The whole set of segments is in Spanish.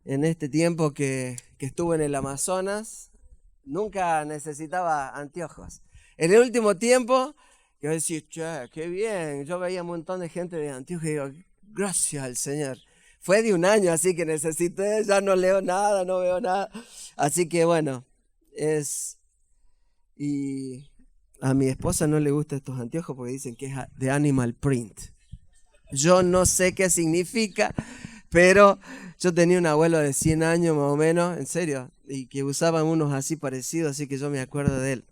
en este tiempo que estuve en el Amazonas, nunca necesitaba anteojos. En el último tiempo, yo decía, che, qué bien, yo veía un montón de gente de anteojos y digo, gracias al Señor. Fue de un año, así que necesité, ya no leo nada, no veo nada. Así que bueno, y a mi esposa no le gustan estos anteojos porque dicen que es de animal print. Yo no sé qué significa, pero yo tenía un abuelo de 100 años más o menos, en serio, y que usaban unos así parecidos, así que yo me acuerdo de él.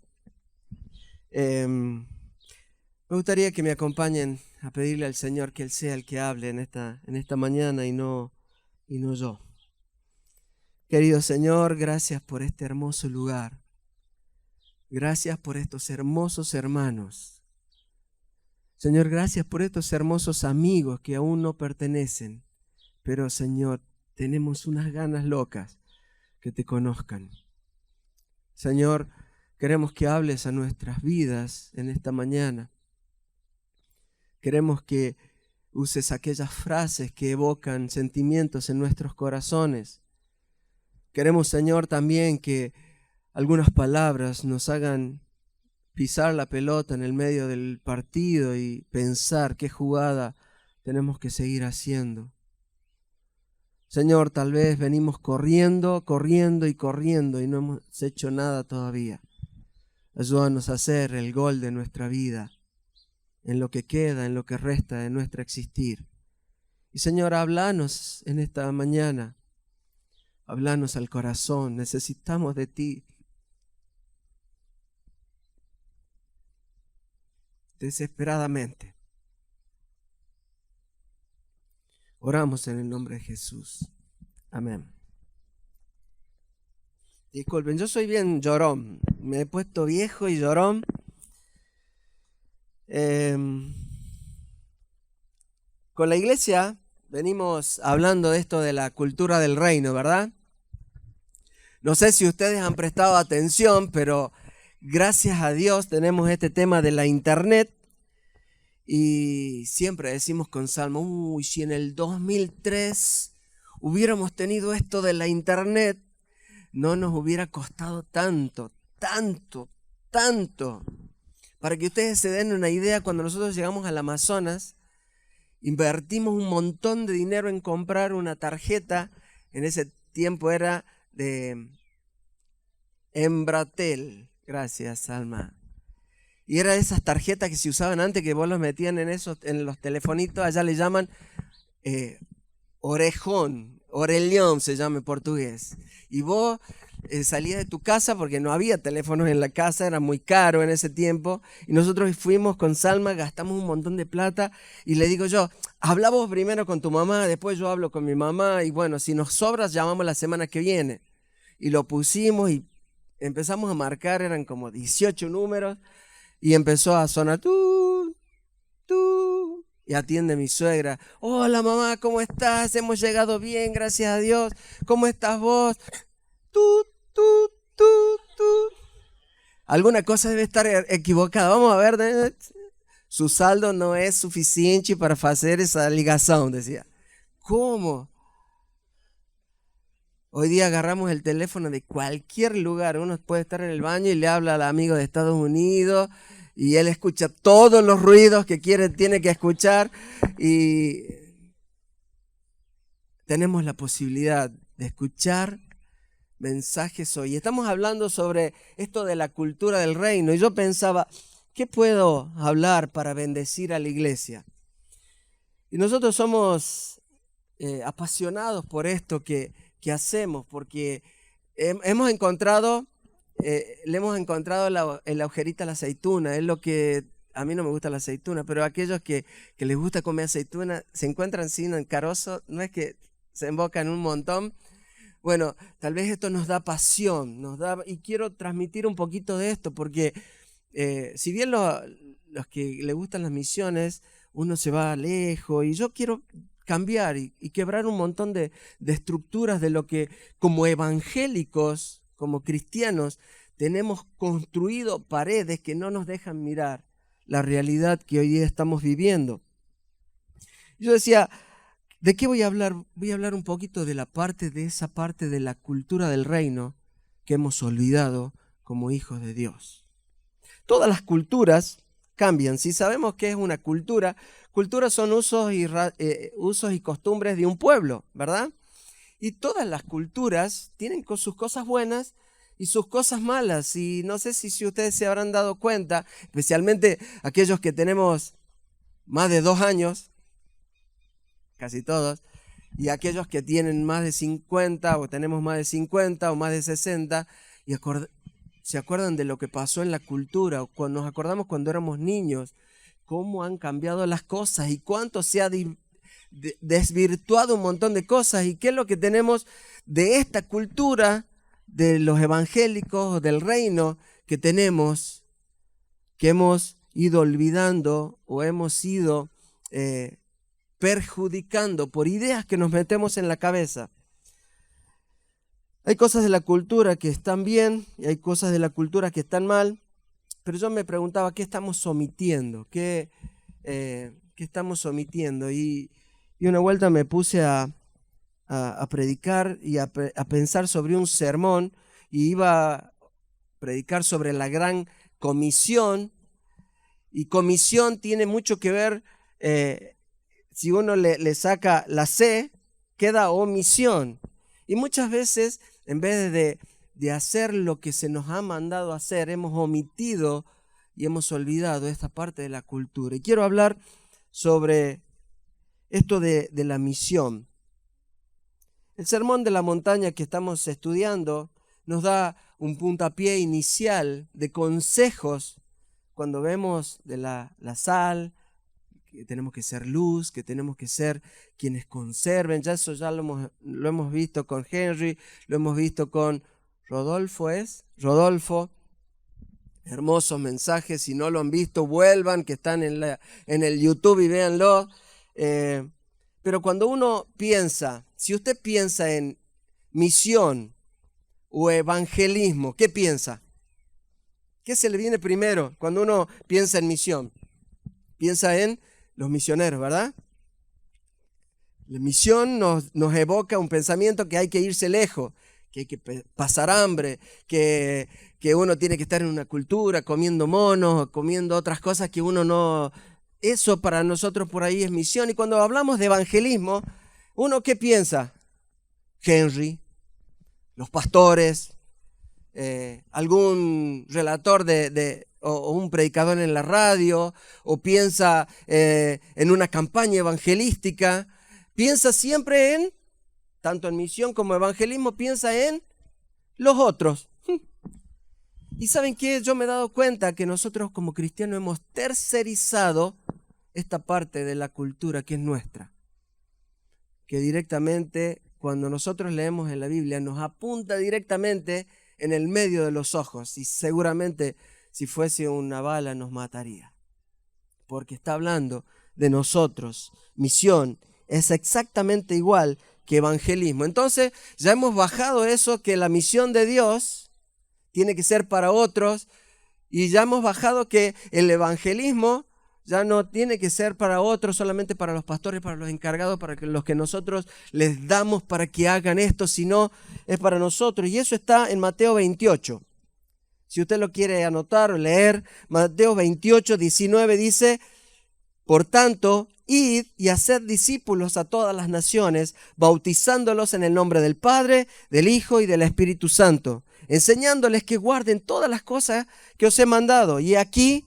Me gustaría que me acompañen a pedirle al Señor que Él sea el que hable en esta mañana y no yo. Querido Señor, gracias por este hermoso lugar. Gracias por estos hermosos hermanos. Señor, gracias por estos hermosos amigos que aún no pertenecen. Pero, Señor, tenemos unas ganas locas que te conozcan. Señor, queremos que hables a nuestras vidas en esta mañana. Queremos que uses aquellas frases que evocan sentimientos en nuestros corazones. Queremos, Señor, también que algunas palabras nos hagan pisar la pelota en el medio del partido y pensar qué jugada tenemos que seguir haciendo. Señor, tal vez venimos corriendo y no hemos hecho nada todavía. Ayúdanos a hacer el gol de nuestra vida, en lo que queda, en lo que resta de nuestro existir. Y Señor, háblanos en esta mañana, háblanos al corazón, necesitamos de ti. Desesperadamente. Oramos en el nombre de Jesús. Amén. Disculpen, yo soy bien llorón. Me he puesto viejo y llorón. Con la iglesia venimos hablando de esto de la cultura del reino, ¿verdad? No sé si ustedes han prestado atención, pero gracias a Dios tenemos este tema de la internet. Y siempre decimos con Salmo, uy, si en el 2003 hubiéramos tenido esto de la internet, no nos hubiera costado tanto. Para que ustedes se den una idea, cuando nosotros llegamos al Amazonas, invertimos un montón de dinero en comprar una tarjeta. En ese tiempo era de Embratel. Gracias, Alma. Y era de esas tarjetas que se usaban antes, que vos los metían en los telefonitos, allá le llaman orelhón se llama en portugués. Y vos salías de tu casa porque no había teléfonos en la casa, era muy caro en ese tiempo. Y nosotros fuimos con Salma, gastamos un montón de plata y le digo yo, habla vos primero con tu mamá, después yo hablo con mi mamá y bueno, si nos sobras llamamos la semana que viene. Y lo pusimos y empezamos a marcar, eran como 18 números. Y empezó a sonar, y atiende mi suegra. Hola mamá, ¿cómo estás? Hemos llegado bien, gracias a Dios. ¿Cómo estás vos? Tú. Alguna cosa debe estar equivocada. Vamos a ver, su saldo no es suficiente para hacer esa ligación, decía. ¿Cómo? Hoy día agarramos el teléfono de cualquier lugar. Uno puede estar en el baño y le habla al amigo de Estados Unidos y él escucha todos los ruidos que tiene que escuchar y tenemos la posibilidad de escuchar mensajes hoy. Estamos hablando sobre esto de la cultura del reino y yo pensaba, ¿qué puedo hablar para bendecir a la iglesia? Y nosotros somos apasionados por esto que hacemos, porque le hemos encontrado el agujerito a la aceituna. Es lo que a mí no me gusta la aceituna, pero aquellos que les gusta comer aceituna se encuentran sin encaroso, no es que se embocan un montón. Bueno, tal vez esto nos da pasión, y quiero transmitir un poquito de esto, porque si bien los que les gustan las misiones, uno se va lejos, y yo quiero cambiar y quebrar un montón de estructuras de lo que como evangélicos, como cristianos, tenemos construido paredes que no nos dejan mirar la realidad que hoy día estamos viviendo. Yo decía, ¿De qué voy a hablar? Voy a hablar un poquito de esa parte de la cultura del reino que hemos olvidado como hijos de Dios. Todas las culturas cambian. Si sabemos qué es una cultura, culturas son usos y costumbres de un pueblo, ¿verdad? Y todas las culturas tienen sus cosas buenas y sus cosas malas. Y no sé si ustedes se habrán dado cuenta, especialmente aquellos que tenemos más de 2 años, casi todos, y aquellos que tienen más de 50 o tenemos más de 50 o más de 60, y se acuerdan de lo que pasó en la cultura, o cuando nos acordamos cuando éramos niños, cómo han cambiado las cosas y cuánto se ha desvirtuado un montón de cosas, y qué es lo que tenemos de esta cultura de los evangélicos, del reino que tenemos, que hemos ido olvidando o hemos ido perjudicando por ideas que nos metemos en la cabeza. Hay cosas de la cultura que están bien y hay cosas de la cultura que están mal, pero yo me preguntaba, ¿qué estamos omitiendo? ¿Qué estamos omitiendo? Y una vuelta me puse a predicar y a pensar sobre un sermón, y iba a predicar sobre la gran comisión, y comisión tiene mucho que ver, si uno le saca la C, queda omisión. Y muchas veces, en vez de hacer lo que se nos ha mandado hacer, hemos omitido y hemos olvidado esta parte de la cultura. Y quiero hablar sobre esto de la misión. El Sermón de la Montaña que estamos estudiando nos da un puntapié inicial de consejos cuando vemos de la sal, que tenemos que ser luz, que tenemos que ser quienes conserven. Ya eso ya lo hemos visto con Henry, lo hemos visto con Rodolfo. Hermosos mensajes. Si no lo han visto, vuelvan, que están en el YouTube, y véanlo. Pero cuando uno piensa, si usted piensa en misión o evangelismo, ¿qué piensa? ¿Qué se le viene primero cuando uno piensa en misión? Piensa en los misioneros, ¿verdad? La misión nos evoca un pensamiento que hay que irse lejos, que hay que pasar hambre, que uno tiene que estar en una cultura comiendo monos, comiendo otras cosas que uno no... Eso para nosotros por ahí es misión. Y cuando hablamos de evangelismo, ¿uno qué piensa? Henry, los pastores, algún relator o un predicador en la radio, o piensa en una campaña evangelística. Piensa siempre en, tanto en misión como evangelismo, piensa en los otros. Y ¿saben qué? Yo me he dado cuenta que nosotros como cristianos hemos tercerizado esta parte de la cultura que es nuestra, que directamente cuando nosotros leemos en la Biblia nos apunta directamente en el medio de los ojos, y seguramente si fuese una bala nos mataría, porque está hablando de nosotros. Misión es exactamente igual que evangelismo. Entonces ya hemos bajado eso, que la misión de Dios tiene que ser para otros, y ya hemos bajado que el evangelismo ya no tiene que ser para otros, solamente para los pastores, para los encargados, para los que nosotros les damos para que hagan esto, sino es para nosotros. Y eso está en Mateo 28. Si usted lo quiere anotar o leer, Mateo 28, 19 dice: por tanto, id y haced discípulos a todas las naciones, bautizándolos en el nombre del Padre, del Hijo y del Espíritu Santo, enseñándoles que guarden todas las cosas que os he mandado. Y aquí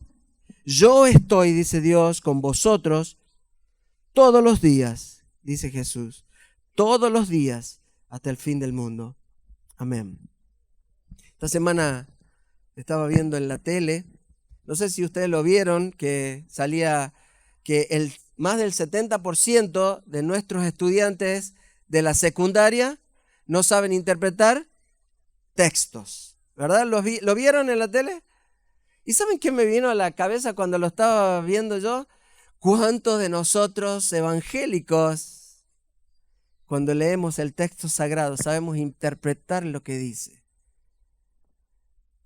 yo estoy, dice Dios, con vosotros todos los días, dice Jesús, todos los días hasta el fin del mundo. Amén. Esta semana estaba viendo en la tele, no sé si ustedes lo vieron, que salía que más del 70% de nuestros estudiantes de la secundaria no saben interpretar textos, ¿verdad? ¿Lo vieron en la tele? ¿Y saben qué me vino a la cabeza cuando lo estaba viendo yo? ¿Cuántos de nosotros evangélicos, cuando leemos el texto sagrado, sabemos interpretar lo que dice?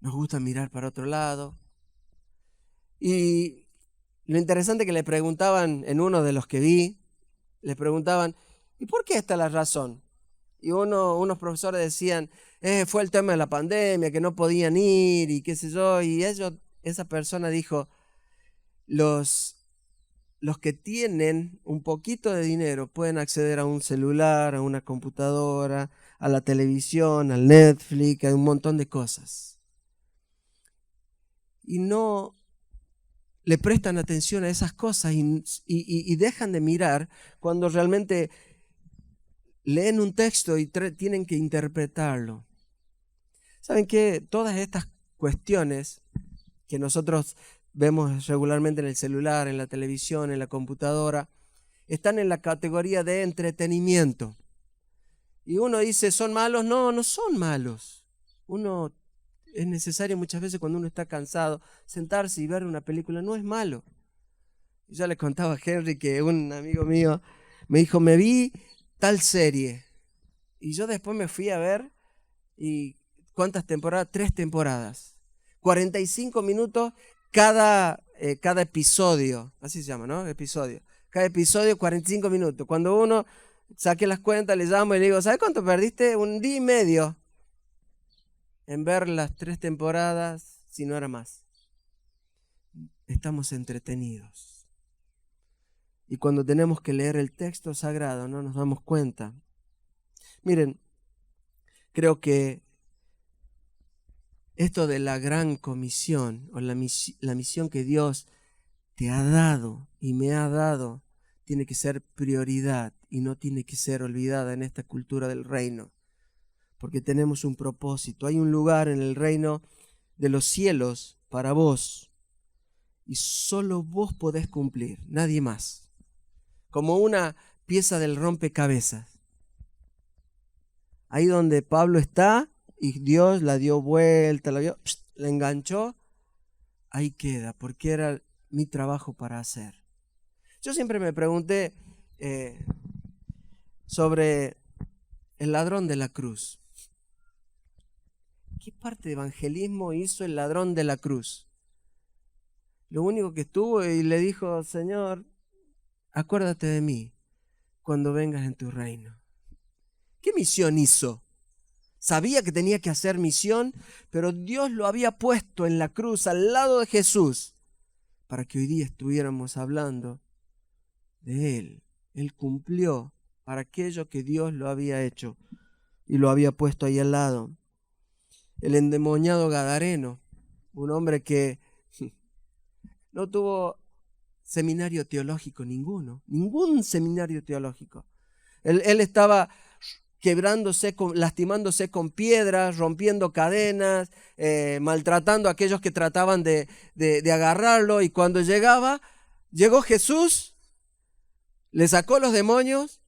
Nos gusta mirar para otro lado. Y lo interesante que le preguntaban, en uno de los que vi, le preguntaban: ¿Y por qué esta es la razón? Y unos profesores decían, fue el tema de la pandemia, que no podían ir y qué sé yo. Y esa persona dijo, los que tienen un poquito de dinero pueden acceder a un celular, a una computadora, a la televisión, al Netflix, a un montón de cosas. Y no le prestan atención a esas cosas y dejan de mirar cuando realmente leen un texto y tienen que interpretarlo. ¿Saben qué? Todas estas cuestiones que nosotros vemos regularmente en el celular, en la televisión, en la computadora, están en la categoría de entretenimiento. Y uno dice, ¿son malos? No, no son malos. Es necesario muchas veces cuando uno está cansado sentarse y ver una película, no es malo. Yo le contaba a Henry que un amigo mío me dijo, me vi tal serie. Y yo después me fui a ver, y ¿cuántas temporadas? 3 temporadas. 45 minutos cada episodio. Así se llama, ¿no? Episodio. Cada episodio 45 minutos. Cuando uno saque las cuentas, le llamo y le digo, ¿sabes cuánto perdiste? 1 día y medio en ver las 3 temporadas, si no era más. Estamos entretenidos. Y cuando tenemos que leer el texto sagrado, no nos damos cuenta. Miren, creo que esto de la gran comisión o la misión que Dios te ha dado y me ha dado tiene que ser prioridad y no tiene que ser olvidada en esta cultura del reino. Porque tenemos un propósito. Hay un lugar en el reino de los cielos para vos y solo vos podés cumplir, nadie más. Como una pieza del rompecabezas. Ahí donde Pablo está y Dios la dio vuelta, la enganchó, ahí queda, porque era mi trabajo para hacer. Yo siempre me pregunté sobre el ladrón de la cruz. ¿Qué parte de evangelismo hizo el ladrón de la cruz? Lo único que estuvo y le dijo, Señor, acuérdate de mí cuando vengas en tu reino. ¿Qué misión hizo? Sabía que tenía que hacer misión, pero Dios lo había puesto en la cruz al lado de Jesús para que hoy día estuviéramos hablando de Él. Él cumplió para aquello que Dios lo había hecho y lo había puesto ahí al lado. El endemoniado gadareno, un hombre que no tuvo seminario teológico ningún seminario teológico. Él estaba quebrándose, lastimándose con piedras, rompiendo cadenas, maltratando a aquellos que trataban de agarrarlo. Y cuando llegó Jesús, le sacó los demonios,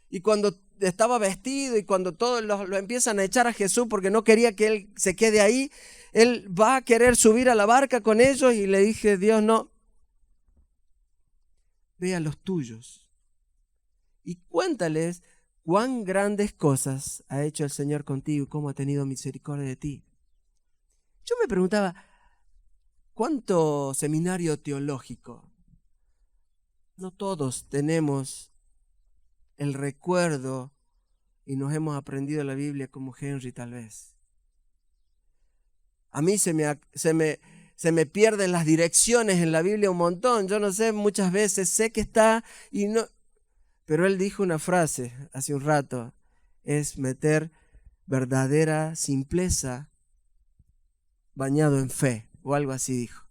y cuando estaba vestido y cuando todos lo empiezan a echar a Jesús porque no quería que él se quede ahí, él va a querer subir a la barca con ellos y le dije, Dios, no, ve a los tuyos y cuéntales cuán grandes cosas ha hecho el Señor contigo y cómo ha tenido misericordia de ti. Yo me preguntaba, ¿cuánto seminario teológico? No todos tenemos el recuerdo y nos hemos aprendido la Biblia como Henry tal vez. A mí se me pierden las direcciones en la Biblia un montón. Yo no sé, muchas veces sé que está y no. Pero él dijo una frase hace un rato, es meter verdadera simpleza bañado en fe, o algo así dijo.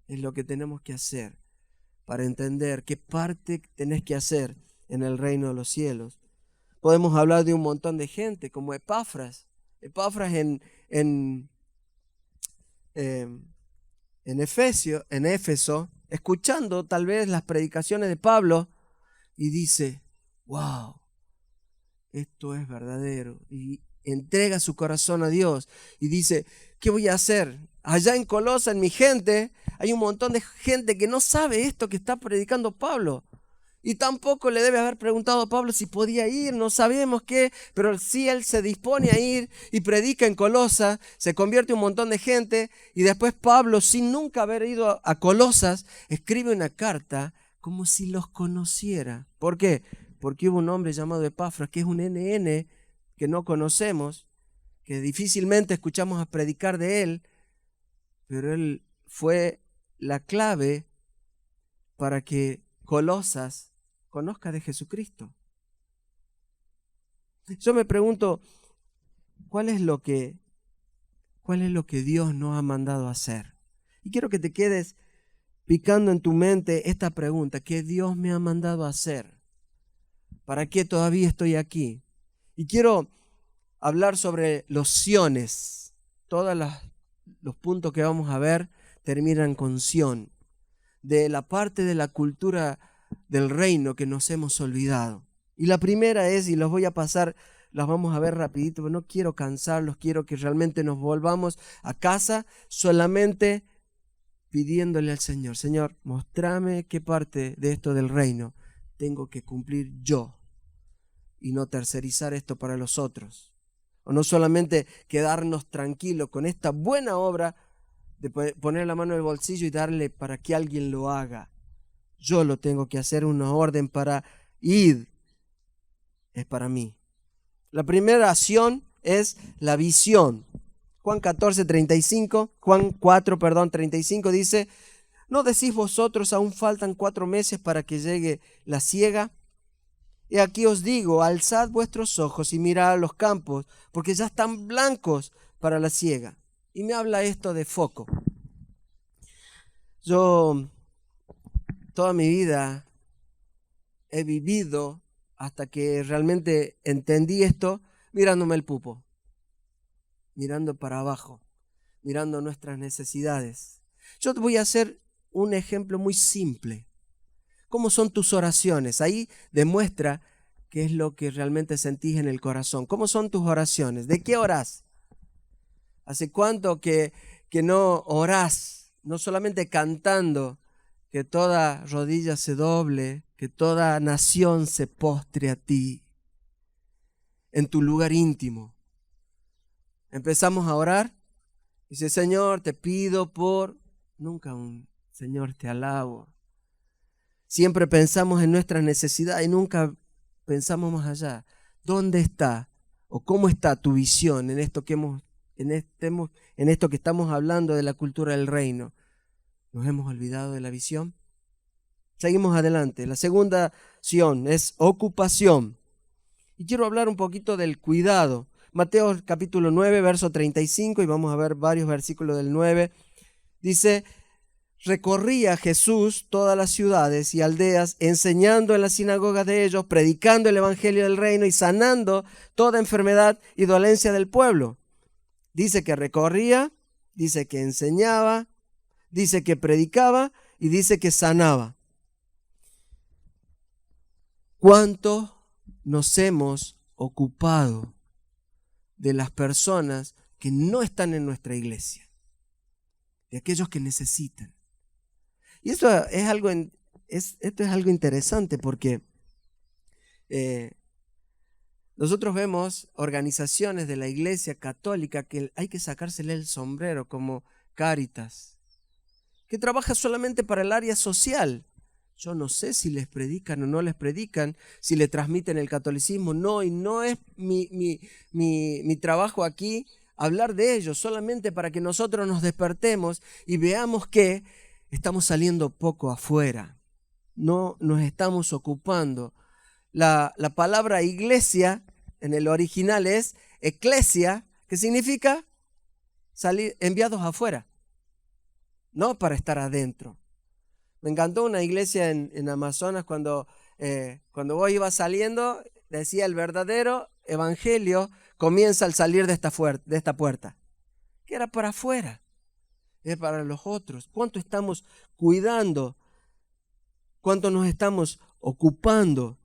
Es lo que tenemos que hacer para entender qué parte tenés que hacer en el reino de los cielos. Podemos hablar de un montón de gente, como Epafras. Epafras en Éfeso, escuchando tal vez las predicaciones de Pablo, y dice, wow, esto es verdadero. Y entrega su corazón a Dios y dice, ¿qué voy a hacer? Allá en Colosa, en mi gente, hay un montón de gente que no sabe esto que está predicando Pablo. Y tampoco le debe haber preguntado a Pablo si podía ir, no sabemos qué, pero sí él se dispone a ir y predica en Colosas, se convierte un montón de gente y después Pablo, sin nunca haber ido a Colosas, escribe una carta como si los conociera. ¿Por qué? porque hubo un hombre llamado Epafras, que es un NN que no conocemos, que difícilmente escuchamos a predicar de él, pero él fue la clave para que Colosas conozca de Jesucristo. Yo me pregunto, ¿cuál es lo que Dios nos ha mandado a hacer? Y quiero que te quedes picando en tu mente esta pregunta: ¿qué Dios me ha mandado a hacer? ¿Para qué todavía estoy aquí? Y quiero hablar sobre los siones. Todos los puntos que vamos a ver terminan con sion, de la parte de la cultura del reino que nos hemos olvidado. Y la primera es, y los voy a pasar, las vamos a ver rapidito, pero no quiero cansarlos, quiero que realmente nos volvamos a casa solamente pidiéndole al Señor: Señor, mostrame qué parte de esto del reino tengo que cumplir yo y no tercerizar esto para los otros. O no solamente quedarnos tranquilos con esta buena obra de poner la mano en el bolsillo y darle para que alguien lo haga. Yo lo tengo que hacer, una orden para ir, es para mí. La primera acción es la visión. Juan 4:35 dice: ¿no decís vosotros, aún faltan 4 meses para que llegue la siega? Y aquí os digo, alzad vuestros ojos y mirad a los campos, porque ya están blancos para la siega. Y me habla esto de foco. Yo toda mi vida he vivido, hasta que realmente entendí esto, mirándome el pupo, mirando para abajo, mirando nuestras necesidades. Yo te voy a hacer un ejemplo muy simple. ¿Cómo son tus oraciones? Ahí demuestra qué es lo que realmente sentís en el corazón. ¿Cómo son tus oraciones? ¿De qué orás? ¿Hace cuánto que no orás? No solamente cantando, que toda rodilla se doble, que toda nación se postre a ti, en tu lugar íntimo. Empezamos a orar, dice: Señor, te pido por... Nunca un Señor, te alabo. Siempre pensamos en nuestra necesidad y nunca pensamos más allá. ¿Dónde está o cómo está tu visión en esto que estamos hablando de la cultura del reino? ¿Nos hemos olvidado de la visión? Seguimos adelante. La segunda acción es ocupación. Y quiero hablar un poquito del cuidado. Mateo capítulo 9, verso 35, y vamos a ver varios versículos del 9. Dice: recorría Jesús todas las ciudades y aldeas, enseñando en las sinagogas de ellos, predicando el evangelio del reino y sanando toda enfermedad y dolencia del pueblo. Dice que recorría, dice que enseñaba, dice que predicaba y dice que sanaba. ¿Cuánto nos hemos ocupado de las personas que no están en nuestra iglesia? De aquellos que necesitan. Y esto es algo interesante, porque nosotros vemos organizaciones de la iglesia católica que hay que sacársele el sombrero, como Cáritas, que trabaja solamente para el área social. Yo no sé si les predican o no les predican, si le transmiten el catolicismo, no, y no es mi trabajo aquí hablar de ellos, solamente para que nosotros nos despertemos y veamos que estamos saliendo poco afuera, no nos estamos ocupando. La palabra iglesia en el original es eclesia, que significa salir, enviados afuera, no para estar adentro. Me encantó una iglesia en Amazonas cuando vos ibas saliendo, decía: el verdadero evangelio comienza al salir de esta puerta, que era para afuera, es para los otros. ¿Cuánto estamos cuidando? ¿Cuánto nos estamos ocupando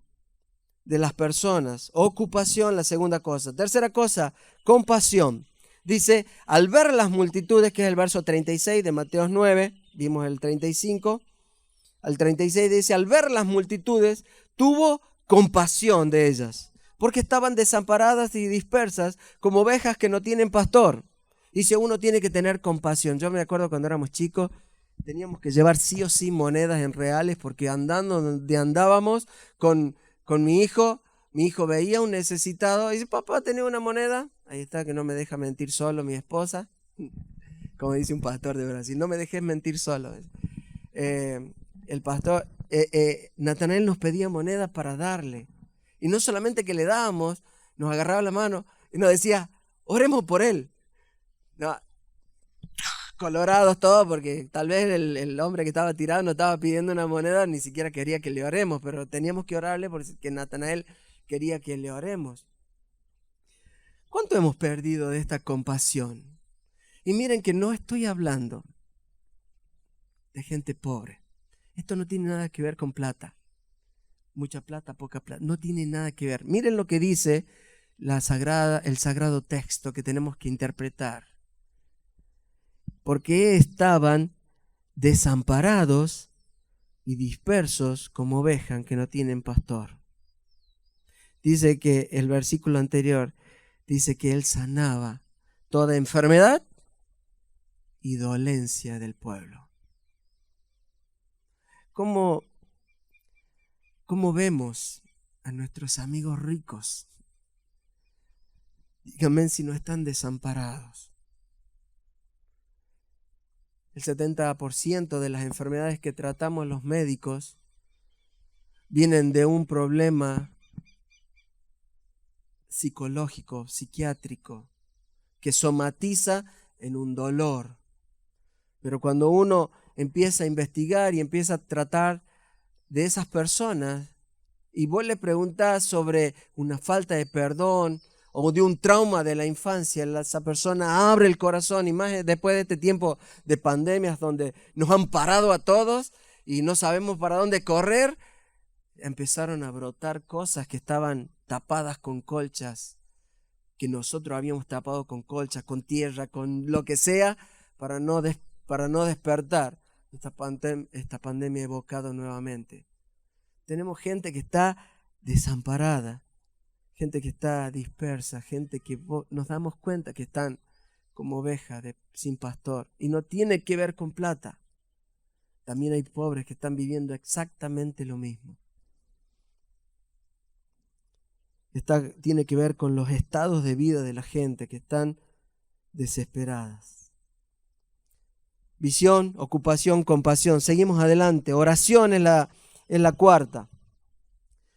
de las personas? Ocupación, la segunda cosa. Tercera cosa, compasión. Dice: al ver las multitudes, que es el verso 36 de Mateo 9, vimos el 35, al 36 dice: al ver las multitudes, tuvo compasión de ellas, porque estaban desamparadas y dispersas como ovejas que no tienen pastor. Dice: uno tiene que tener compasión. Yo me acuerdo cuando éramos chicos, teníamos que llevar sí o sí monedas en reales, porque andando donde andábamos con con mi hijo veía un necesitado y dice, papá, ¿tenés una moneda? Ahí está, que no me deja mentir solo mi esposa. Como dice un pastor de Brasil, no me dejes mentir solo. El pastor, Natanael nos pedía monedas para darle. Y no solamente que le dábamos, nos agarraba la mano y nos decía, oremos por él. No, colorados todos, porque tal vez el hombre que estaba tirado no estaba pidiendo una moneda, ni siquiera quería que le oremos, pero teníamos que orarle porque Natanael quería que le oremos. ¿Cuánto hemos perdido de esta compasión? Y miren que no estoy hablando de gente pobre. Esto no tiene nada que ver con plata. Mucha plata, poca plata. No tiene nada que ver. Miren lo que dice el sagrado texto que tenemos que interpretar. Porque estaban desamparados y dispersos como ovejas que no tienen pastor. Dice que el versículo anterior dice que él sanaba toda enfermedad y dolencia del pueblo. ¿Cómo vemos a nuestros amigos ricos? Díganme si no están desamparados. El 70% de las enfermedades que tratamos los médicos vienen de un problema psicológico, psiquiátrico, que somatiza en un dolor. Pero cuando uno empieza a investigar y empieza a tratar de esas personas, y vos le preguntás sobre una falta de perdón o de un trauma de la infancia, esa persona abre el corazón, y más después de este tiempo de pandemias donde nos han parado a todos y no sabemos para dónde correr, empezaron a brotar cosas que estaban tapadas con colchas, que nosotros habíamos tapado con colchas, con tierra, con lo que sea, para no despertar. Esta pandemia ha evocado nuevamente. Tenemos gente que está desamparada, gente que está dispersa, gente que nos damos cuenta que están como ovejas sin pastor. Y no tiene que ver con plata. También hay pobres que están viviendo exactamente lo mismo. Tiene que ver con los estados de vida de la gente que están desesperadas. Visión, ocupación, compasión. Seguimos adelante. Oración es la cuarta.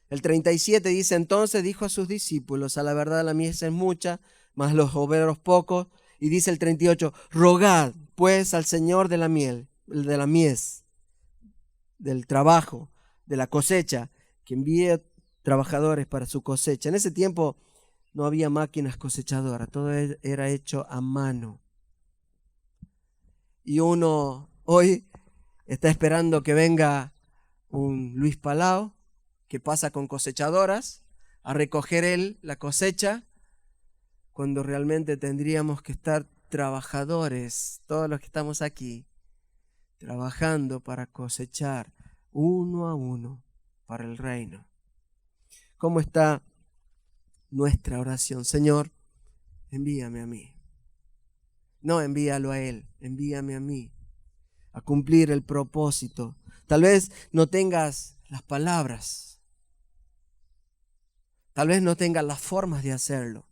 El 37 dice, entonces dijo a sus discípulos, a la verdad la mies es mucha, mas los obreros pocos. Y dice el 38, rogad pues al Señor de la mies, del trabajo, de la cosecha, que envíe trabajadores para su cosecha. En ese tiempo no había máquinas cosechadoras, todo era hecho a mano. Y uno hoy está esperando que venga un Luis Palau, que pasa con cosechadoras, a recoger él la cosecha, cuando realmente tendríamos que estar trabajadores, todos los que estamos aquí, trabajando para cosechar uno a uno para el reino. ¿Cómo está nuestra oración? Señor, envíame a mí. No envíalo a él, envíame a mí, a cumplir el propósito. Tal vez no tengas las palabras, tal vez no tengas las formas de hacerlo,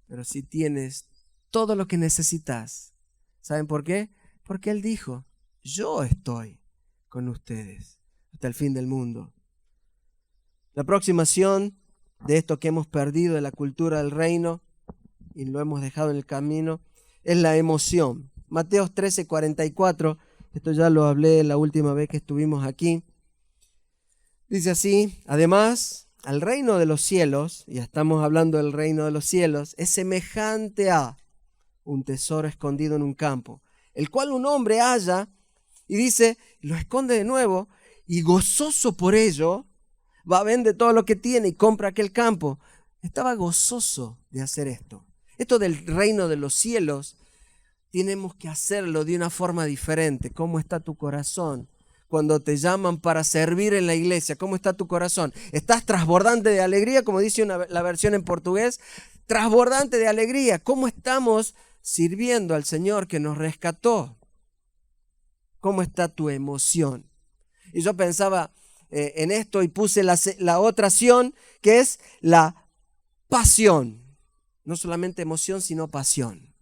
pero si tienes todo lo que necesitas. ¿Saben por qué? Porque Él dijo, yo estoy con ustedes hasta el fin del mundo. La aproximación de esto que hemos perdido de la cultura del reino y lo hemos dejado en el camino es la emoción. Mateo 13:44, esto ya lo hablé la última vez que estuvimos aquí. Dice así, además, al reino de los cielos, ya estamos hablando del reino de los cielos, es semejante a un tesoro escondido en un campo, el cual un hombre halla y dice, lo esconde de nuevo y gozoso por ello, va, vende todo lo que tiene y compra aquel campo. Estaba gozoso de hacer esto. Esto del reino de los cielos, tenemos que hacerlo de una forma diferente. ¿Cómo está tu corazón? Cuando te llaman para servir en la iglesia, ¿cómo está tu corazón? ¿Estás transbordante de alegría, como dice la versión en portugués? Transbordante de alegría. ¿Cómo estamos sirviendo al Señor que nos rescató? ¿Cómo está tu emoción? Y yo pensaba en esto y puse la otra acción, que es la pasión. No solamente emoción, sino pasión.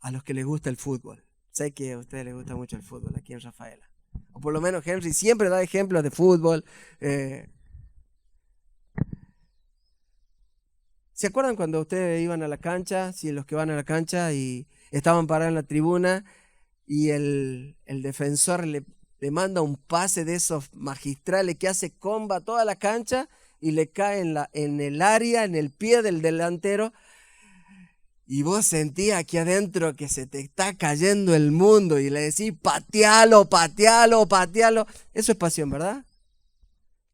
A los que les gusta el fútbol. Sé que a ustedes les gusta mucho el fútbol aquí en Rafaela. O por lo menos Henry siempre da ejemplos de fútbol. ¿Se acuerdan cuando ustedes iban a la cancha? Sí, los que van a la cancha y estaban parados en la tribuna y el defensor le manda un pase de esos magistrales que hace comba toda la cancha y le cae en el área, en el pie del delantero. Y vos sentías aquí adentro que se te está cayendo el mundo y le decís, patealo, patealo, patealo. Eso es pasión, ¿verdad?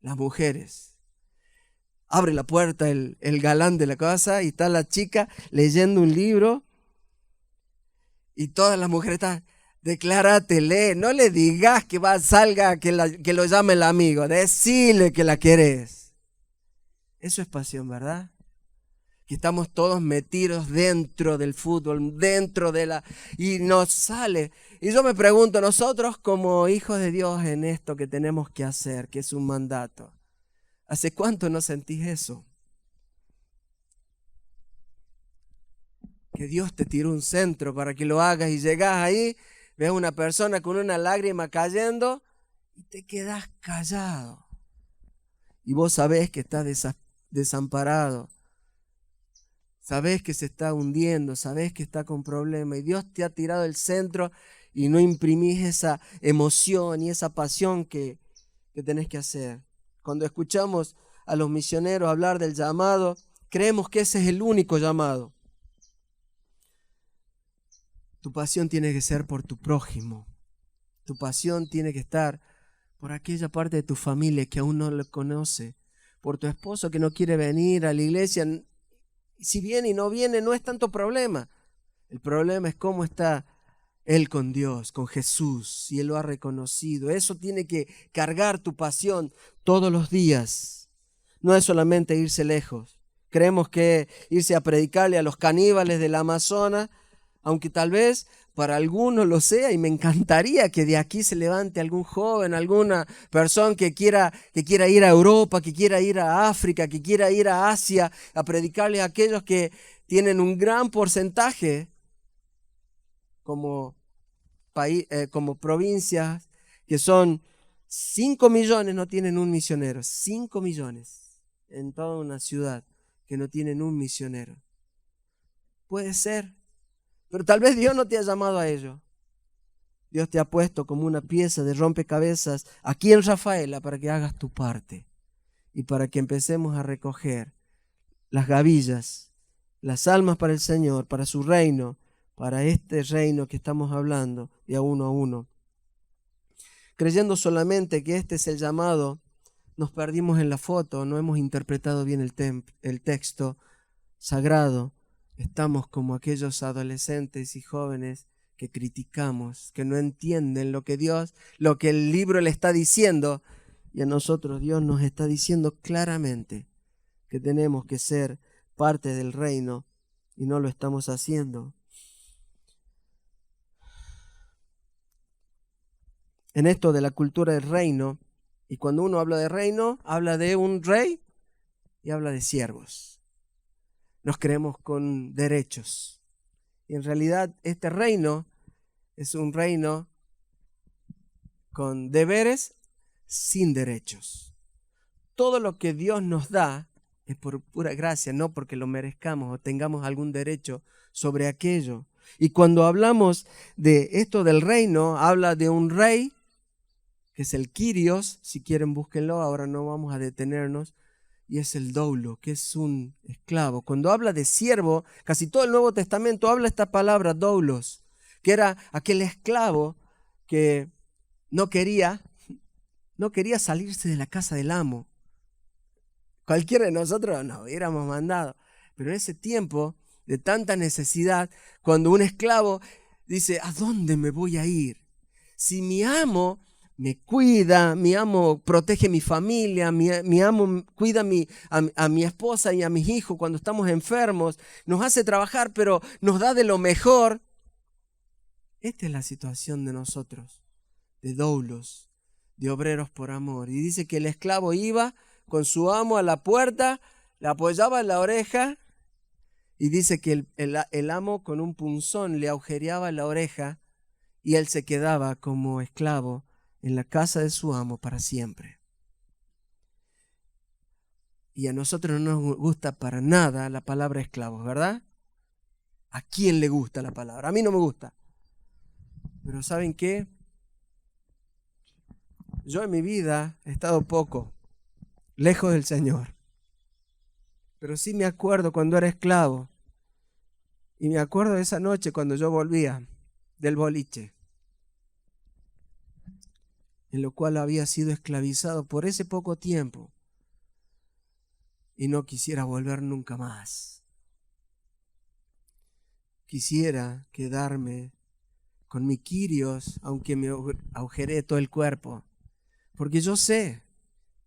Las mujeres. Abre la puerta el galán de la casa y está la chica leyendo un libro y todas las mujeres están, declárate, lee, no le digas que salga, que lo llame el amigo, decile que la querés. Eso es pasión, ¿verdad? Que estamos todos metidos dentro del fútbol, y nos sale. Y yo me pregunto, nosotros como hijos de Dios en esto que tenemos que hacer, que es un mandato, ¿hace cuánto no sentís eso? Que Dios te tiró un centro para que lo hagas y llegás ahí, ves a una persona con una lágrima cayendo y te quedás callado. Y vos sabés que estás desamparado. Sabés que se está hundiendo, sabés que está con problemas y Dios te ha tirado el centro y no imprimís esa emoción y esa pasión que tenés que hacer. Cuando escuchamos a los misioneros hablar del llamado, creemos que ese es el único llamado. Tu pasión tiene que ser por tu prójimo. Tu pasión tiene que estar por aquella parte de tu familia que aún no lo conoce, por tu esposo que no quiere venir a la iglesia. Si viene y no viene, no es tanto problema. El problema es cómo está él con Dios, con Jesús, si él lo ha reconocido. Eso tiene que cargar tu pasión todos los días. No es solamente irse lejos. Creemos que irse a predicarle a los caníbales del Amazonas, aunque tal vez para algunos lo sea, y me encantaría que de aquí se levante algún joven, alguna persona que quiera ir a Europa, que quiera ir a África, que quiera ir a Asia, a predicarles a aquellos que tienen un gran porcentaje como provincias, que son 5 millones no tienen un misionero, 5 millones en toda una ciudad que no tienen un misionero. Puede ser. Pero tal vez Dios no te ha llamado a ello. Dios te ha puesto como una pieza de rompecabezas aquí en Rafaela para que hagas tu parte y para que empecemos a recoger las gavillas, las almas para el Señor, para su reino, para este reino que estamos hablando de a uno. Creyendo solamente que este es el llamado, nos perdimos en la foto, no hemos interpretado bien el texto sagrado. Estamos como aquellos adolescentes y jóvenes que criticamos, que no entienden lo que el libro le está diciendo, y a nosotros Dios nos está diciendo claramente que tenemos que ser parte del reino y no lo estamos haciendo. En esto de la cultura del reino, y cuando uno habla de reino, habla de un rey y habla de siervos. Nos creemos con derechos. Y en realidad este reino es un reino con deberes sin derechos. Todo lo que Dios nos da es por pura gracia, no porque lo merezcamos o tengamos algún derecho sobre aquello. Y cuando hablamos de esto del reino, habla de un rey, que es el Kyrios, si quieren búsquenlo, ahora no vamos a detenernos, y es el doulo, que es un esclavo. Cuando habla de siervo, casi todo el Nuevo Testamento habla esta palabra doulos, que era aquel esclavo que no quería salirse de la casa del amo. Cualquiera de nosotros nos hubiéramos mandado. Pero en ese tiempo de tanta necesidad, cuando un esclavo dice, ¿a dónde me voy a ir? Si mi amo me cuida, mi amo protege mi familia, mi amo cuida a mi esposa y a mis hijos cuando estamos enfermos, nos hace trabajar, pero nos da de lo mejor. Esta es la situación de nosotros, de doulos, de obreros por amor. Y dice que el esclavo iba con su amo a la puerta, le apoyaba en la oreja, y dice que el amo con un punzón le agujereaba la oreja, y él se quedaba como esclavo en la casa de su amo para siempre. Y a nosotros no nos gusta para nada la palabra esclavos, ¿verdad? ¿A quién le gusta la palabra? A mí no me gusta. Pero ¿saben qué? Yo en mi vida he estado poco lejos del Señor. Pero sí me acuerdo cuando era esclavo. Y me acuerdo de esa noche cuando yo volvía del boliche, en lo cual había sido esclavizado por ese poco tiempo. Y no quisiera volver nunca más. Quisiera quedarme con mi Kyrios, aunque me agujeree todo el cuerpo. Porque yo sé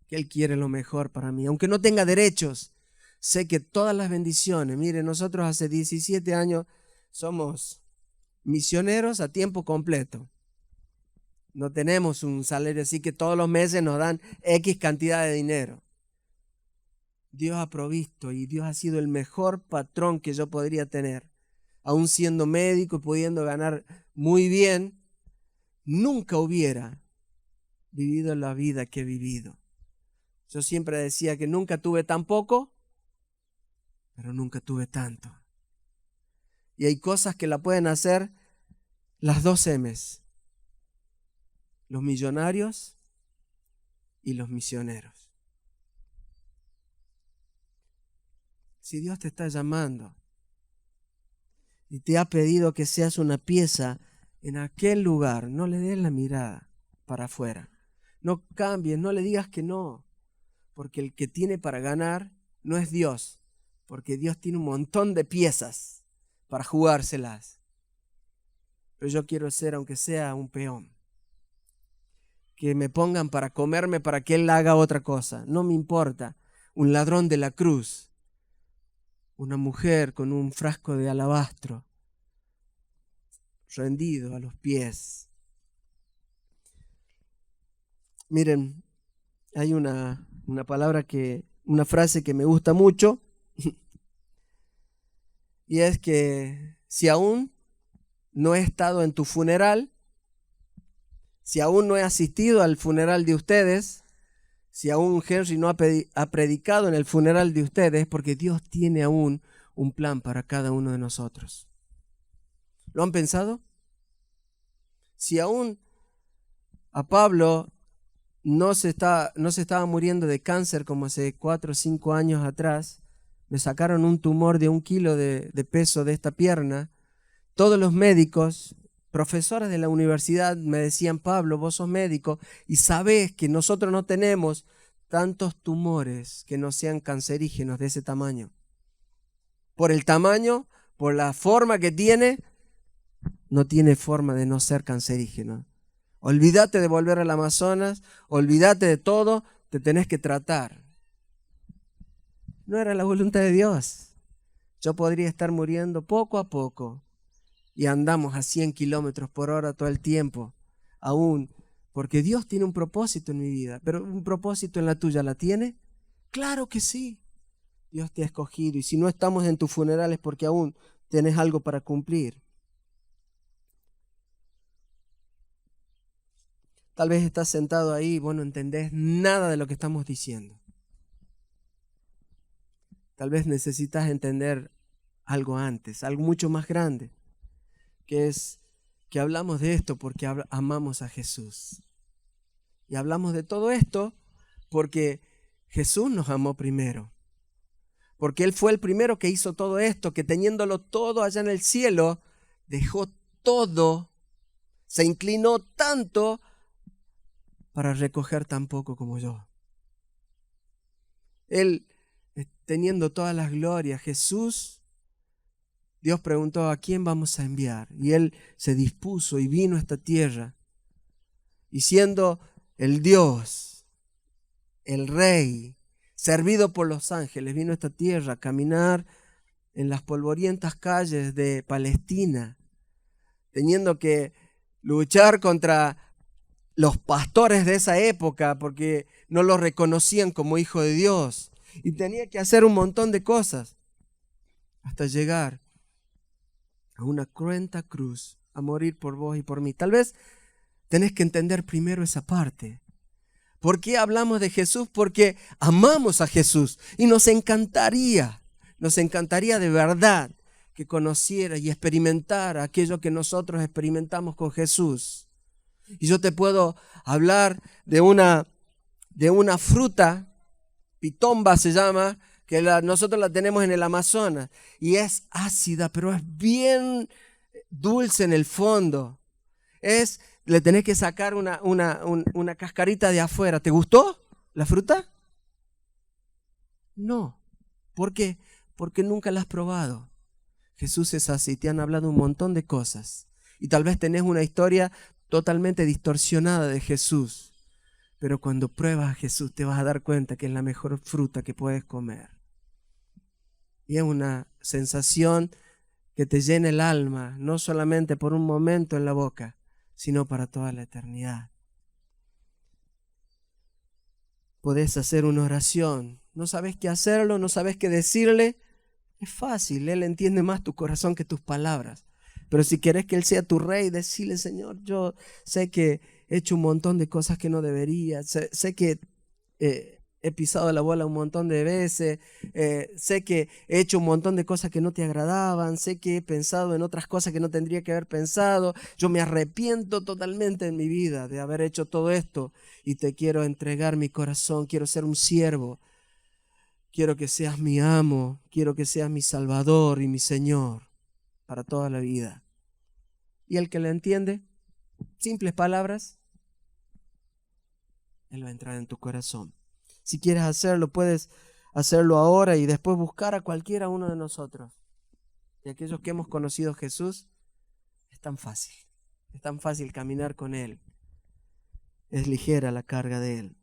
que Él quiere lo mejor para mí. Aunque no tenga derechos, sé que todas las bendiciones. Mire, nosotros hace 17 años somos misioneros a tiempo completo. No tenemos un salario así que todos los meses nos dan X cantidad de dinero. Dios ha provisto y Dios ha sido el mejor patrón que yo podría tener. Aún siendo médico y pudiendo ganar muy bien, nunca hubiera vivido la vida que he vivido. Yo siempre decía que nunca tuve tan poco, pero nunca tuve tanto. Y hay cosas que la pueden hacer las dos M's: los millonarios y los misioneros. Si Dios te está llamando y te ha pedido que seas una pieza en aquel lugar, no le des la mirada para afuera. No cambies, no le digas que no, porque el que tiene para ganar no es Dios, porque Dios tiene un montón de piezas para jugárselas. Pero yo quiero ser, aunque sea un peón, que me pongan para comerme para que Él haga otra cosa. No me importa. Un ladrón de la cruz, una mujer con un frasco de alabastro, rendido a los pies. Miren, hay una frase que me gusta mucho, y es que si aún no he estado en tu funeral, si aún no he asistido al funeral de ustedes, si aún Henry no ha predicado en el funeral de ustedes, porque Dios tiene aún un plan para cada uno de nosotros. ¿Lo han pensado? Si aún a Pablo no se estaba muriendo de cáncer como hace 4 o 5 años atrás, me sacaron un tumor de 1 kilo de peso de esta pierna, todos los médicos, profesores de la universidad me decían: Pablo, vos sos médico y sabés que nosotros no tenemos tantos tumores que no sean cancerígenos de ese tamaño. Por el tamaño, por la forma que tiene, no tiene forma de no ser cancerígeno. Olvídate de volver al Amazonas, olvídate de todo, te tenés que tratar. No era la voluntad de Dios. Yo podría estar muriendo poco a poco. Y andamos a 100 kilómetros por hora todo el tiempo, aún, porque Dios tiene un propósito en mi vida. Pero un propósito en la tuya, ¿la tiene? Claro que sí. Dios te ha escogido, y si no estamos en tu funeral es porque aún tienes algo para cumplir. Tal vez estás sentado ahí y vos no entendés nada de lo que estamos diciendo. Tal vez necesitas entender algo antes, algo mucho más grande, que es que hablamos de esto porque amamos a Jesús. Y hablamos de todo esto porque Jesús nos amó primero. Porque Él fue el primero que hizo todo esto, que teniéndolo todo allá en el cielo, dejó todo, se inclinó tanto para recoger tan poco como yo. Él, teniendo todas las glorias, Jesús, Dios preguntó: ¿a quién vamos a enviar? Y Él se dispuso y vino a esta tierra. Y siendo el Dios, el Rey, servido por los ángeles, vino a esta tierra a caminar en las polvorientas calles de Palestina, teniendo que luchar contra los pastores de esa época porque no lo reconocían como hijo de Dios. Y tenía que hacer un montón de cosas hasta llegar a una cruenta cruz, a morir por vos y por mí. Tal vez tenés que entender primero esa parte. ¿Por qué hablamos de Jesús? Porque amamos a Jesús y nos encantaría de verdad que conociera y experimentara aquello que nosotros experimentamos con Jesús. Y yo te puedo hablar de una fruta, pitomba se llama, que nosotros la tenemos en el Amazonas, y es ácida, pero es bien dulce en el fondo. Le tenés que sacar una cascarita de afuera. ¿Te gustó la fruta? No. ¿Por qué? Porque nunca la has probado. Jesús es así, te han hablado un montón de cosas. Y tal vez tenés una historia totalmente distorsionada de Jesús. Pero cuando pruebas a Jesús te vas a dar cuenta que es la mejor fruta que puedes comer. Y es una sensación que te llena el alma, no solamente por un momento en la boca, sino para toda la eternidad. Podés hacer una oración. No sabes qué hacerlo, no sabes qué decirle. Es fácil, Él entiende más tu corazón que tus palabras. Pero si querés que Él sea tu rey, decile: Señor, yo sé que he hecho un montón de cosas que no debería. Sé que he pisado la bola un montón de veces. Sé que he hecho un montón de cosas que no te agradaban. Sé que he pensado en otras cosas que no tendría que haber pensado. Yo me arrepiento totalmente en mi vida de haber hecho todo esto. Y te quiero entregar mi corazón. Quiero ser un siervo. Quiero que seas mi amo, quiero que seas mi Salvador y mi Señor para toda la vida. Y el que lo entiende, simples palabras, Él va a entrar en tu corazón. Si quieres hacerlo, puedes hacerlo ahora y después buscar a cualquiera uno de nosotros. Y aquellos que hemos conocido a Jesús, es tan fácil caminar con Él. Es ligera la carga de Él.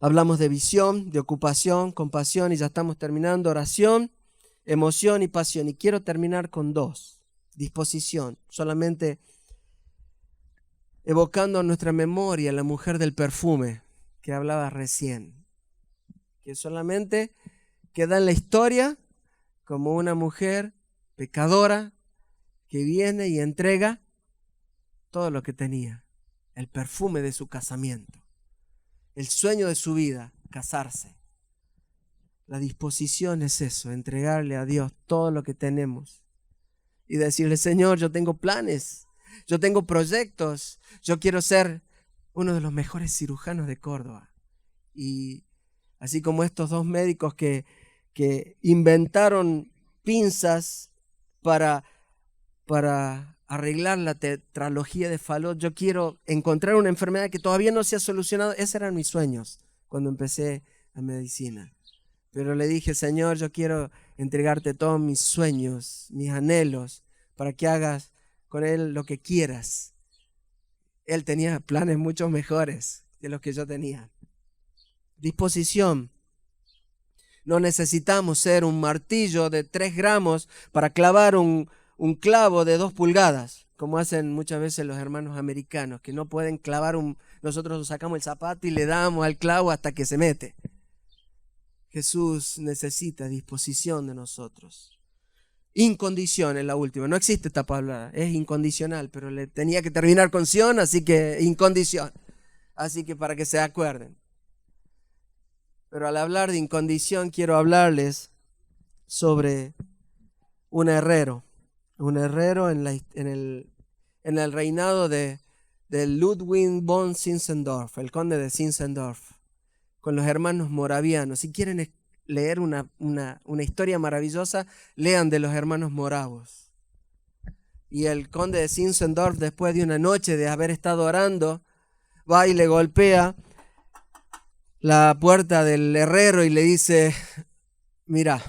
Hablamos de visión, de ocupación, compasión y ya estamos terminando. Oración, emoción y pasión. Y quiero terminar con 2. Disposición. Solamente evocando a nuestra memoria la mujer del perfume que hablaba recién. Que solamente queda en la historia como una mujer pecadora que viene y entrega todo lo que tenía. El perfume de su casamiento. El sueño de su vida, casarse. La disposición es eso, entregarle a Dios todo lo que tenemos y decirle: Señor, yo tengo planes, yo tengo proyectos, yo quiero ser uno de los mejores cirujanos de Córdoba. Y así como estos 2 médicos que inventaron pinzas para arreglar la tetralogía de Fallot, yo quiero encontrar una enfermedad que todavía no se ha solucionado. Esos eran mis sueños cuando empecé la medicina. Pero le dije: Señor, yo quiero entregarte todos mis sueños, mis anhelos, para que hagas con Él lo que quieras. Él tenía planes mucho mejores que los que yo tenía. Disposición. No necesitamos ser un martillo de 3 gramos para clavar un clavo de 2 pulgadas, como hacen muchas veces los hermanos americanos, que no pueden clavar nosotros sacamos el zapato y le damos al clavo hasta que se mete. Jesús necesita disposición de nosotros. Incondición es la última. No existe esta palabra, es incondicional, pero le tenía que terminar con ción, así que incondición. Así que para que se acuerden. Pero al hablar de incondición quiero hablarles sobre un herrero en el reinado de Ludwig von Zinzendorf, el conde de Zinzendorf, con los hermanos moravianos. Si quieren leer una historia maravillosa, lean de los hermanos moravos. Y el conde de Zinzendorf, después de una noche de haber estado orando, va y le golpea la puerta del herrero y le dice: mira,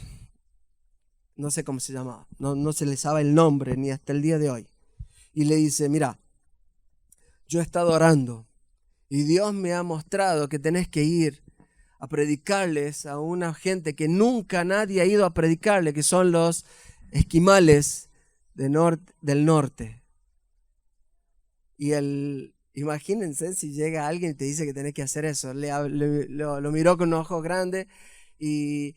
no sé cómo se llamaba, no se le sabe el nombre ni hasta el día de hoy. Y le dice: mira, yo he estado orando y Dios me ha mostrado que tenés que ir a predicarles a una gente que nunca nadie ha ido a predicarle, que son los esquimales del norte. Y Imagínense si llega alguien y te dice que tenés que hacer eso. Lo miró con ojos grandes y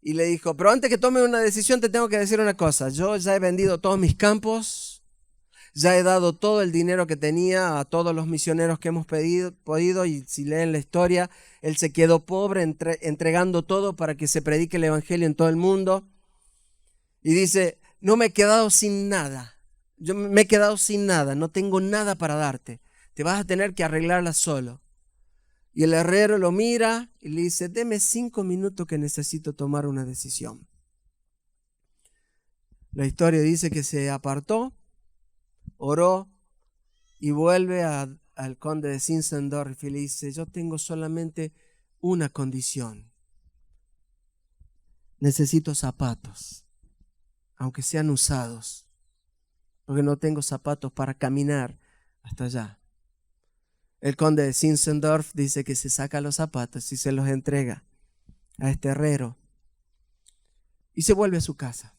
le dijo, pero antes que tome una decisión te tengo que decir una cosa. Yo ya he vendido todos mis campos, ya he dado todo el dinero que tenía a todos los misioneros que hemos podido, y si leen la historia, él se quedó pobre entregando todo para que se predique el evangelio en todo el mundo. Y dice, no me he quedado sin nada. Yo me he quedado sin nada, no tengo nada para darte. Te vas a tener que arreglarla solo. Y el herrero lo mira y le dice, deme 5 minutos que necesito tomar una decisión. La historia dice que se apartó, oró y vuelve al conde de Zinzendorf y le dice, yo tengo solamente una condición. Necesito zapatos, aunque sean usados, porque no tengo zapatos para caminar hasta allá. El conde de Zinzendorf dice que se saca los zapatos y se los entrega a este herrero y se vuelve a su casa.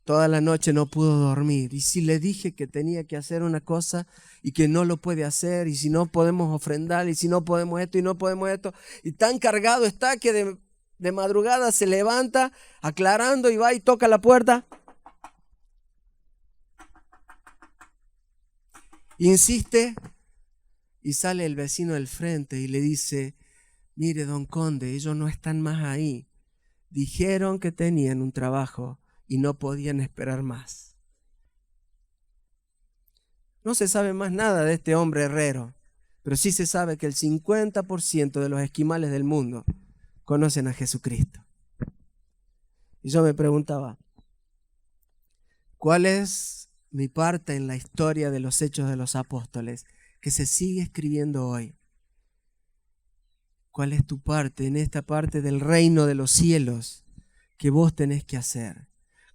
Toda la noche no pudo dormir. Y si le dije que tenía que hacer una cosa y que no lo puede hacer, y si no podemos ofrendar, y si no podemos esto y no podemos esto, y tan cargado está que de madrugada se levanta aclarando y va y toca la puerta. Insiste y sale el vecino del frente y le dice, mire, don conde, ellos no están más ahí. Dijeron que tenían un trabajo y no podían esperar más. No se sabe más nada de este hombre herrero, pero sí se sabe que el 50% de los esquimales del mundo conocen a Jesucristo. Y yo me preguntaba, ¿cuál es mi parte en la historia de los Hechos de los Apóstoles que se sigue escribiendo hoy? ¿Cuál es tu parte en esta parte del reino de los cielos que vos tenés que hacer?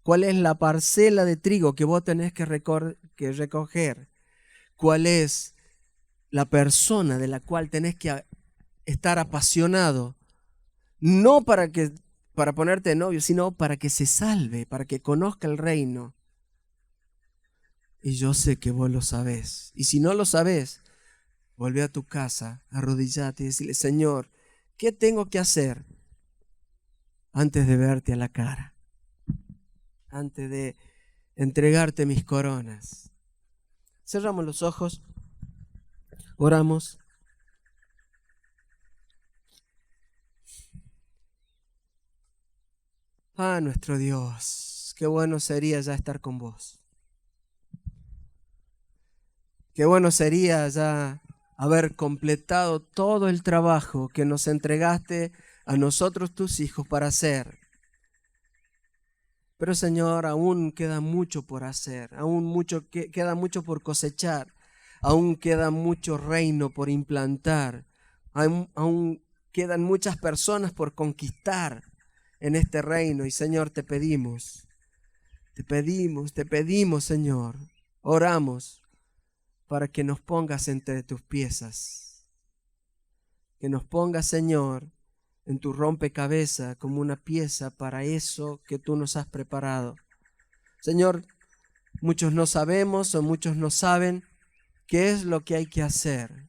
¿Cuál es la parcela de trigo que vos tenés que recoger? ¿Cuál es la persona de la cual tenés que estar apasionado? No para ponerte de novio, sino para que se salve, para que conozca el reino. Y yo sé que vos lo sabés. Y si no lo sabés, volvé a tu casa, arrodillate y decirle, Señor, ¿qué tengo que hacer antes de verte a la cara? Antes de entregarte mis coronas. Cerramos los ojos, oramos. Ah, nuestro Dios, qué bueno sería ya estar con vos. Qué bueno sería ya haber completado todo el trabajo que nos entregaste a nosotros, tus hijos, para hacer. Pero Señor, aún queda mucho por hacer, queda mucho por cosechar, aún queda mucho reino por implantar, aún quedan muchas personas por conquistar en este reino. Y Señor, te pedimos, Señor, oramos para que nos pongas entre tus piezas, que nos pongas, Señor, en tu rompecabezas como una pieza para eso que tú nos has preparado. Señor, muchos no sabemos o muchos no saben qué es lo que hay que hacer,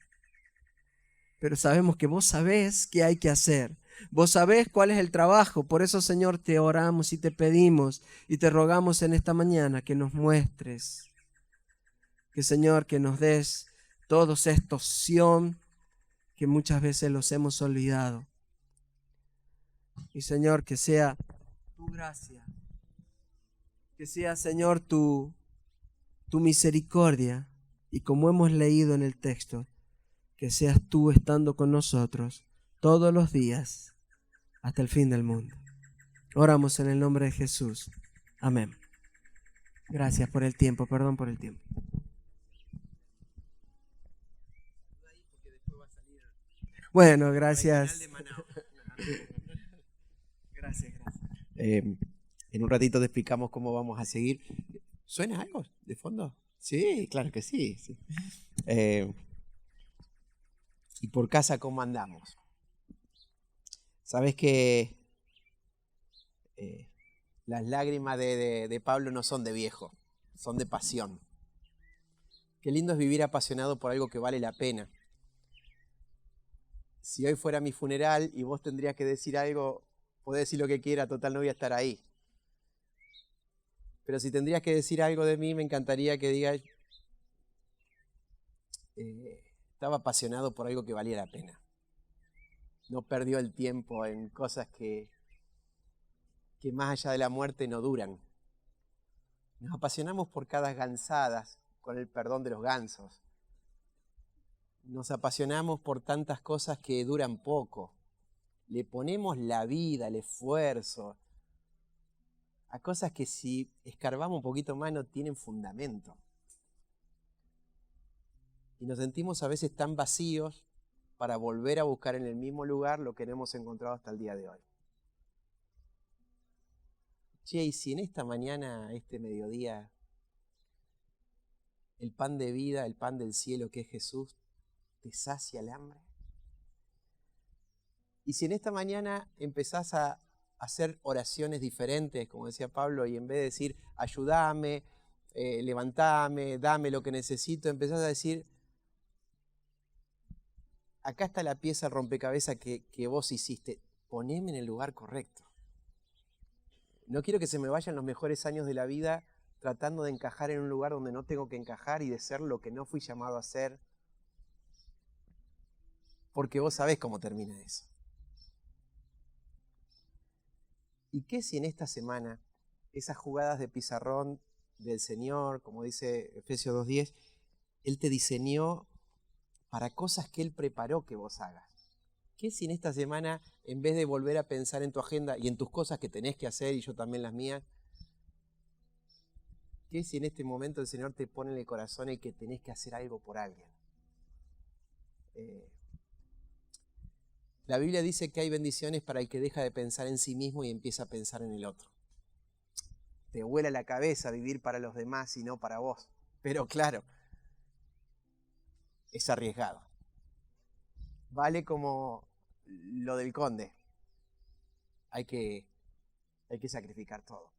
pero sabemos que vos sabés qué hay que hacer. Vos sabés cuál es el trabajo. Por eso, Señor, te oramos y te pedimos y te rogamos en esta mañana que nos muestres, que Señor, que nos des todos estos Sión que muchas veces los hemos olvidado. Y Señor, que sea tu gracia, que sea, Señor, tu misericordia, y como hemos leído en el texto, que seas tú estando con nosotros todos los días hasta el fin del mundo. Oramos en el nombre de Jesús. Amén. Gracias por el tiempo, perdón por el tiempo. Bueno, gracias. Gracias. En un ratito te explicamos cómo vamos a seguir. ¿Suena algo de fondo? Sí, claro que sí. Y por casa, ¿cómo andamos? Sabes que las lágrimas de Pablo no son de viejo, son de pasión. Qué lindo es vivir apasionado por algo que vale la pena. Si hoy fuera mi funeral y vos tendrías que decir algo, podés decir lo que quiera, total no voy a estar ahí. Pero si tendrías que decir algo de mí, me encantaría que digas, estaba apasionado por algo que valía la pena. No perdió el tiempo en cosas que más allá de la muerte no duran. Nos apasionamos por cada gansadas, con el perdón de los gansos. Nos apasionamos por tantas cosas que duran poco. Le ponemos la vida, el esfuerzo, a cosas que si escarbamos un poquito más no tienen fundamento. Y nos sentimos a veces tan vacíos para volver a buscar en el mismo lugar lo que no hemos encontrado hasta el día de hoy. Che, y si en esta mañana, este mediodía, el pan de vida, el pan del cielo que es Jesús, te sacia el hambre. Y si en esta mañana empezás a hacer oraciones diferentes, como decía Pablo, y en vez de decir, ayúdame, levantame, dame lo que necesito, empezás a decir, acá está la pieza rompecabezas que vos hiciste, poneme en el lugar correcto. No quiero que se me vayan los mejores años de la vida tratando de encajar en un lugar donde no tengo que encajar y de ser lo que no fui llamado a ser, porque vos sabés cómo termina eso. ¿Y qué si en esta semana esas jugadas de pizarrón del Señor, como dice Efesios 2:10, Él te diseñó para cosas que Él preparó que vos hagas? ¿Qué si en esta semana, en vez de volver a pensar en tu agenda y en tus cosas que tenés que hacer y yo también las mías, qué si en este momento el Señor te pone en el corazón el que tenés que hacer algo por alguien? La Biblia dice que hay bendiciones para el que deja de pensar en sí mismo y empieza a pensar en el otro. Te vuela la cabeza vivir para los demás y no para vos. Pero claro, es arriesgado. Vale como lo del conde. Hay que sacrificar todo.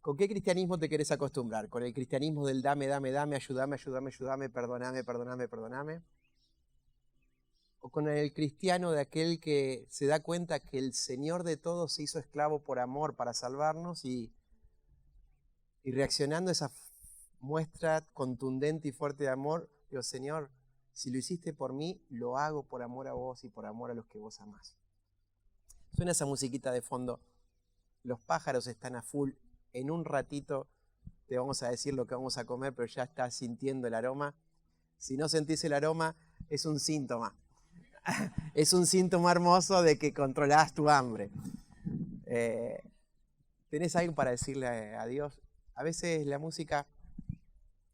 ¿Con qué cristianismo te querés acostumbrar? ¿Con el cristianismo del dame, dame, dame, ayúdame, ayúdame, ayúdame, perdóname, perdóname, perdóname? ¿O con el cristiano de aquel que se da cuenta que el Señor de todos se hizo esclavo por amor para salvarnos y reaccionando a esa muestra contundente y fuerte de amor, digo, Señor, si lo hiciste por mí, lo hago por amor a vos y por amor a los que vos amás? Suena esa musiquita de fondo, los pájaros están a full, en un ratito te vamos a decir lo que vamos a comer, pero ya estás sintiendo el aroma. Si no sentís el aroma, es un síntoma. Es un síntoma hermoso de que controlás tu hambre. ¿Tenés algo para decirle a Dios? A veces la música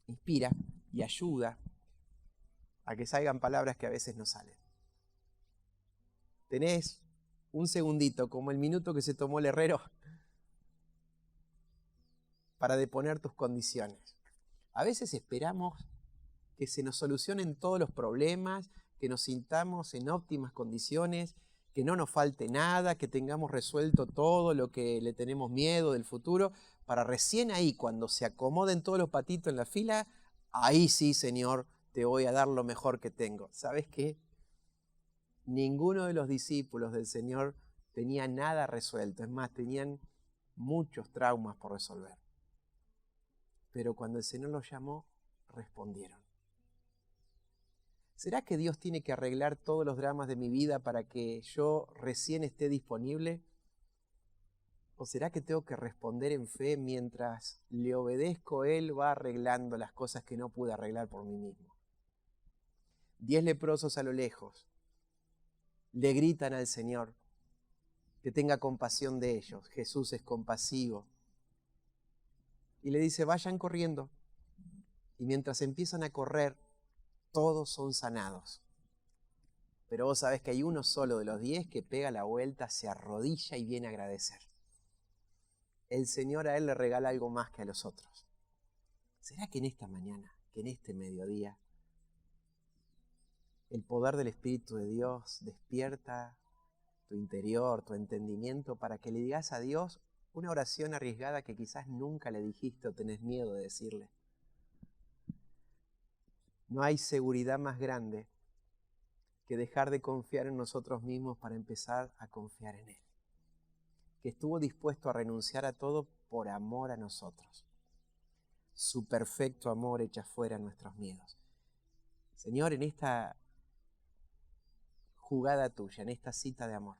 inspira y ayuda a que salgan palabras que a veces no salen. Tenés un segundito, como el minuto que se tomó el herrero, para deponer tus condiciones. A veces esperamos que se nos solucionen todos los problemas, que nos sintamos en óptimas condiciones, que no nos falte nada, que tengamos resuelto todo lo que le tenemos miedo del futuro, para recién ahí, cuando se acomoden todos los patitos en la fila, ahí sí, Señor, te voy a dar lo mejor que tengo. ¿Sabes qué? Ninguno de los discípulos del Señor tenía nada resuelto, es más, tenían muchos traumas por resolver. Pero cuando el Señor los llamó, respondieron. ¿Será que Dios tiene que arreglar todos los dramas de mi vida para que yo recién esté disponible? ¿O será que tengo que responder en fe mientras le obedezco, Él va arreglando las cosas que no pude arreglar por mí mismo? 10 leprosos a lo lejos le gritan al Señor que tenga compasión de ellos. Jesús es compasivo. Y le dice, vayan corriendo. Y mientras empiezan a correr, todos son sanados. Pero vos sabés que hay uno solo de los 10 que pega la vuelta, se arrodilla y viene a agradecer. El Señor a él le regala algo más que a los otros. ¿Será que en esta mañana, que en este mediodía, el poder del Espíritu de Dios despierta tu interior, tu entendimiento, para que le digas a Dios una oración arriesgada que quizás nunca le dijiste o tenés miedo de decirle? No hay seguridad más grande que dejar de confiar en nosotros mismos para empezar a confiar en Él, que estuvo dispuesto a renunciar a todo por amor a nosotros. Su perfecto amor echa fuera nuestros miedos. Señor, en esta jugada tuya, en esta cita de amor,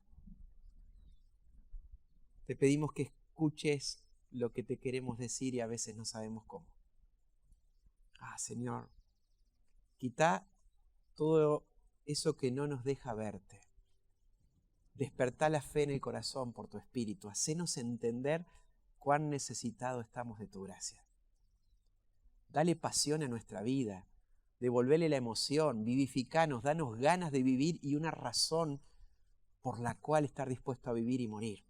te pedimos que escuches lo que te queremos decir y a veces no sabemos cómo. Señor, quita todo eso que no nos deja verte. Despertá la fe en el corazón por tu Espíritu. Hacenos entender cuán necesitados estamos de tu gracia. Dale pasión a nuestra vida. Devolvele la emoción. Vivificanos. Danos ganas de vivir y una razón por la cual estar dispuesto a vivir y morir.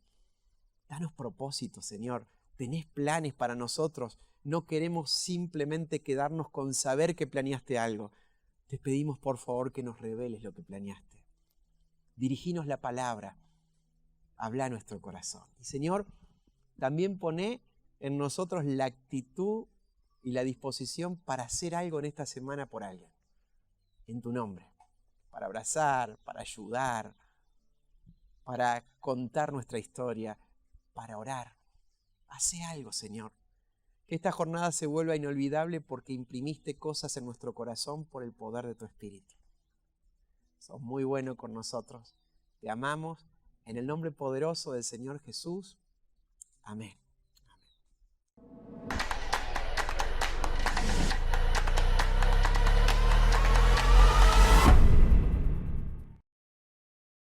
Danos propósito, Señor. Tenés planes para nosotros. No queremos simplemente quedarnos con saber que planeaste algo. Te pedimos por favor que nos reveles lo que planeaste. Diriginos la palabra. Habla a nuestro corazón. Y Señor, también poné en nosotros la actitud y la disposición para hacer algo en esta semana por alguien. En tu nombre. Para abrazar, para ayudar, para contar nuestra historia, para orar. Hace algo, Señor. Que esta jornada se vuelva inolvidable porque imprimiste cosas en nuestro corazón por el poder de tu Espíritu. Sos muy bueno con nosotros. Te amamos en el nombre poderoso del Señor Jesús. Amén.